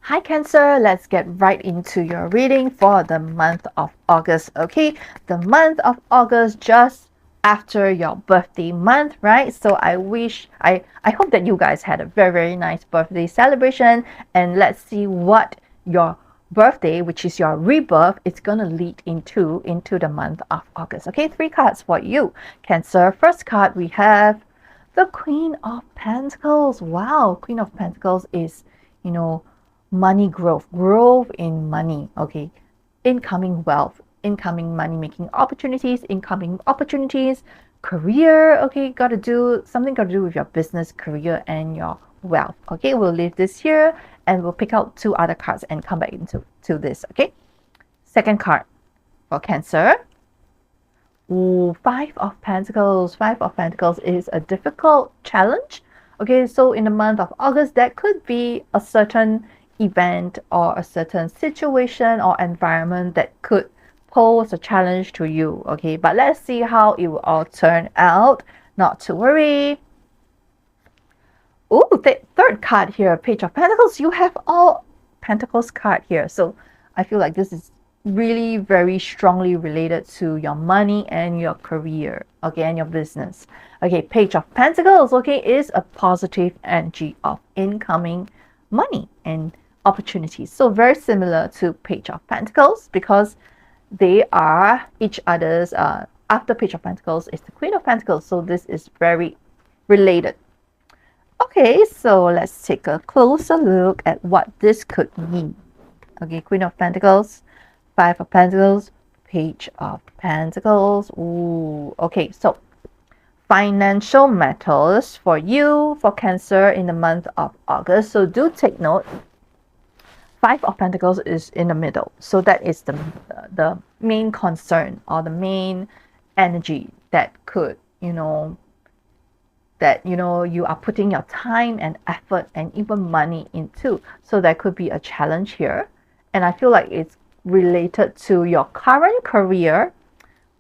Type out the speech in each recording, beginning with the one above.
Hi Cancer, let's get right into your reading for the month of August. Okay, the month of August just after your birthday month, right? So I hope that you guys had a very nice birthday celebration, and let's see what your birthday, which is your rebirth, is going to lead into the month of August. Okay, three cards for you. Cancer, first card we have the Queen of Pentacles. Wow, Queen of Pentacles is, you know, money growth in money. Okay, incoming wealth, incoming money making opportunities, incoming opportunities, career. Okay, gotta do something, got to do with your business, career, and your wealth. Okay, we'll leave this here and we'll pick out two other cards and come back into this. Okay, second card for Cancer. Ooh, Five of Pentacles. Five of Pentacles is a difficult challenge. Okay, so in the month of August, that could be a certain event or a certain situation or environment that could pose a challenge to you. Okay, but let's see how it will all turn out. Not to worry. Oh, the third card here, Page of Pentacles. You have all Pentacles card here. So I feel like this is really very strongly related to your money and your career, okay, and your business. Okay, Page of Pentacles, okay, is a positive energy of incoming money and opportunities. So very similar to Page of Pentacles because they are each other's, after Page of Pentacles is the Queen of Pentacles. So this is very related. Okay, so let's take a closer look at what this could mean. Okay, Queen of Pentacles, Five of Pentacles, Page of Pentacles. Ooh, okay, so financial matters for you, for Cancer in the month of August. So do take note. Five of Pentacles is in the middle. So that is the main concern or the main energy that could, you are putting your time and effort and even money into. So there could be a challenge here, and I feel like it's related to your current career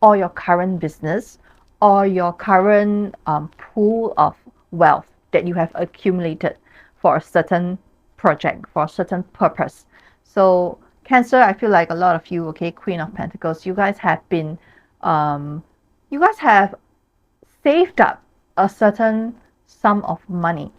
or your current business or your current pool of wealth that you have accumulated for a certain project, for a certain purpose. So Cancer, I feel like a lot of you, okay, Queen of Pentacles, you guys have been you guys have saved up a certain sum of money,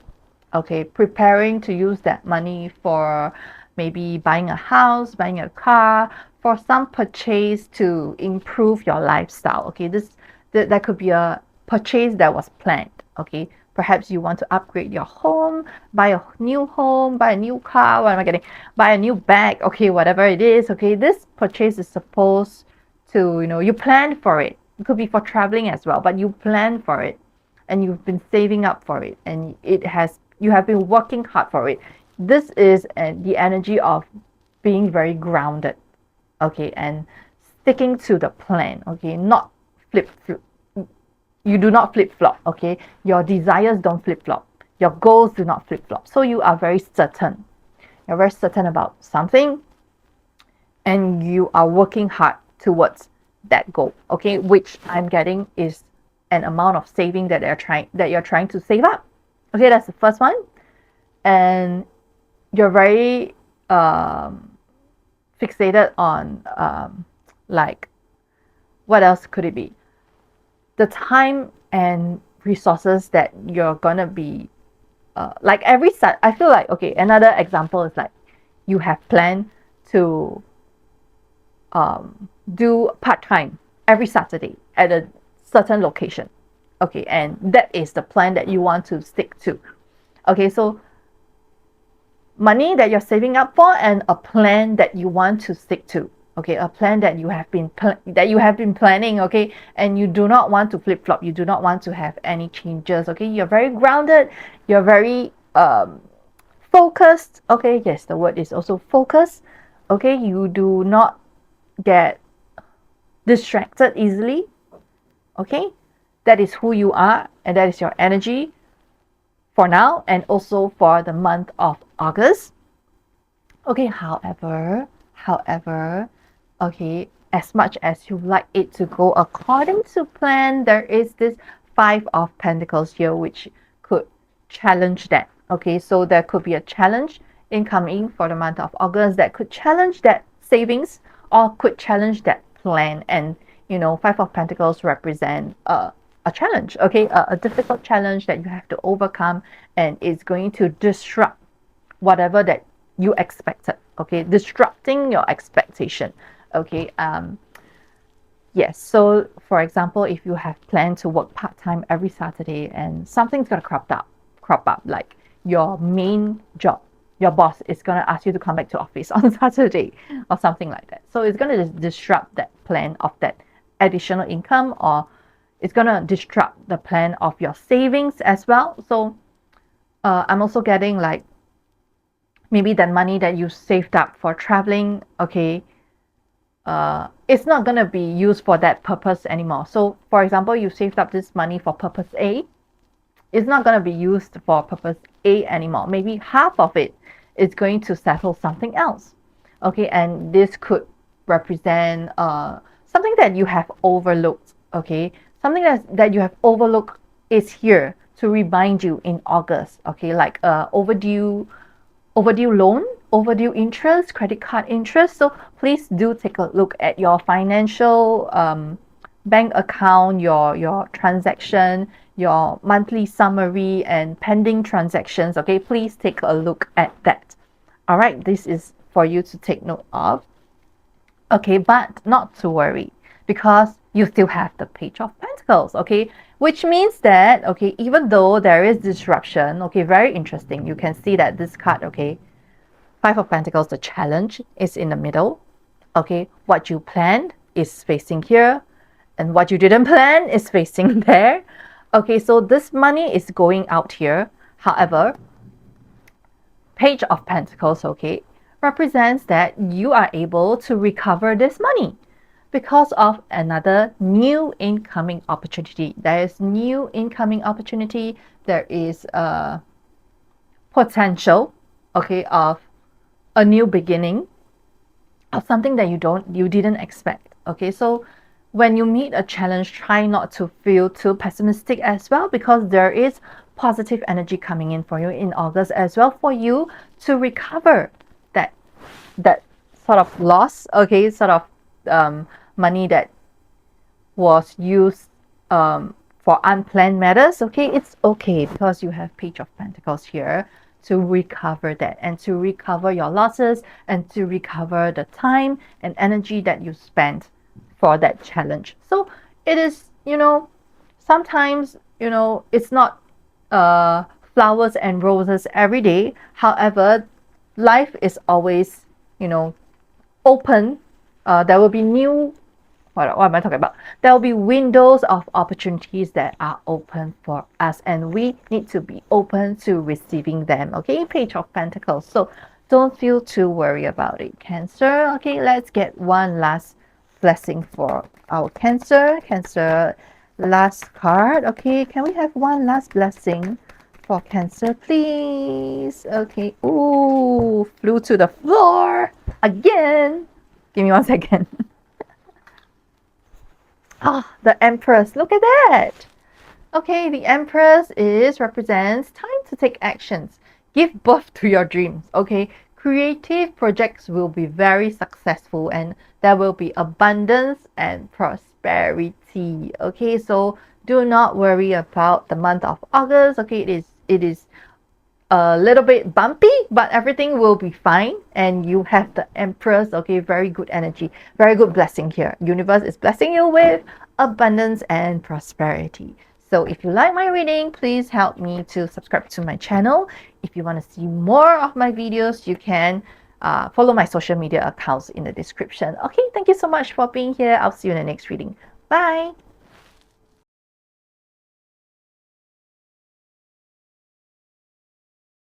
okay, preparing to use that money for maybe buying a house, buying a car, for some purchase to improve your lifestyle. Okay, that could be a purchase that was planned. Okay, perhaps you want to upgrade your home, buy a new home, buy a new car. What am I getting? Buy a new bag. Okay, whatever it is. Okay, this purchase is supposed to, you plan for it. It could be for traveling as well, but you plan for it and you've been saving up for it, and you have been working hard for it. This is the energy of being very grounded, okay, and sticking to the plan, okay, not flip flop. You do not flip flop, okay. Your desires don't flip flop. Your goals do not flip flop. So you are very certain. You're very certain about something, and you are working hard towards that goal, okay, which I'm getting is an amount of saving that you're trying to save up. Okay, that's the first one. And you're very fixated on like, what else could it be? The time and resources that you're gonna be like I feel like, okay, another example is like you have planned to do part-time every Saturday at a certain location, okay, and that is the plan that you want to stick to. Okay, so money that you're saving up for and a plan that you want to stick to, okay, a plan that you have been planning, okay, and you do not want to flip-flop, you do not want to have any changes. Okay, you're very grounded, you're very focused. Okay, yes, the word is also focus. Okay, you do not get distracted easily. Okay, that is who you are, and that is your energy for now and also for the month of August. Okay, however, okay, as much as you like it to go according to plan, there is this Five of Pentacles here which could challenge that. Okay, so there could be a challenge incoming for the month of August that could challenge that savings or could challenge that plan. And you know, Five of Pentacles represent a challenge, okay, a difficult challenge that you have to overcome, and it's going to disrupt whatever that you expected, okay, disrupting your expectation, okay. Yes, so for example, if you have planned to work part-time every Saturday and something's gonna crop up, like your main job, your boss is gonna ask you to come back to office on Saturday or something like that. So it's gonna disrupt that plan of that additional income, or it's gonna disrupt the plan of your savings as well. So I'm also getting like maybe that money that you saved up for traveling, okay, it's not going to be used for that purpose anymore. So for example, you saved up this money for purpose A, it's not going to be used for purpose A anymore. Maybe half of it is going to settle something else, okay. And this could represent something that you have overlooked, okay. Something that you have overlooked is here to remind you in August, okay, like overdue loan, overdue interest, credit card interest. So please do take a look at your financial bank account, your transaction, your monthly summary and pending transactions, okay. Please take a look at that. All right, this is for you to take note of, okay. But not to worry, because you still have the Page of Pentacles, okay, which means that, okay, even though there is disruption, okay, very interesting, you can see that this card, okay, Five of Pentacles, the challenge is in the middle, okay. What you planned is facing here, and what you didn't plan is facing there, okay. So this money is going out here. However, Page of Pentacles, okay, represents that you are able to recover this money because of another new incoming opportunity. There is new incoming opportunity. There is a potential, okay, of a new beginning, of something that you didn't expect, okay. So when you meet a challenge, try not to feel too pessimistic as well, because there is positive energy coming in for you in August as well, for you to recover that sort of loss, okay, sort of money that was used for unplanned matters, okay. It's okay, because you have Page of Pentacles here to recover that, and to recover your losses, and to recover the time and energy that you spent for that challenge. So it is, you know, sometimes, you know, it's not flowers and roses every day. However, life is always, you know, open. There will be new, what am I talking about? There will be windows of opportunities that are open for us, and we need to be open to receiving them, okay. Page of Pentacles. So don't feel too worried about it, Cancer. Okay, let's get one last blessing for our Cancer. Cancer, last card, okay. Can we have one last blessing for Cancer, please? Okay. Ooh, flew to the floor again. Give me 1 second. Ah, the Empress. Look at that. Okay, the Empress represents time to take actions. Give birth to your dreams. Okay, creative projects will be very successful, and there will be abundance and prosperity. Okay, so do not worry about the month of August. Okay, it is a little bit bumpy, but everything will be fine. And you have the Empress, okay, very good energy, very good blessing here. Universe is blessing you with abundance and prosperity. So if you like my reading, please help me to subscribe to my channel. If you want to see more of my videos, you can follow my social media accounts in the description. Okay, thank you so much for being here. I'll see you in the next reading. Bye.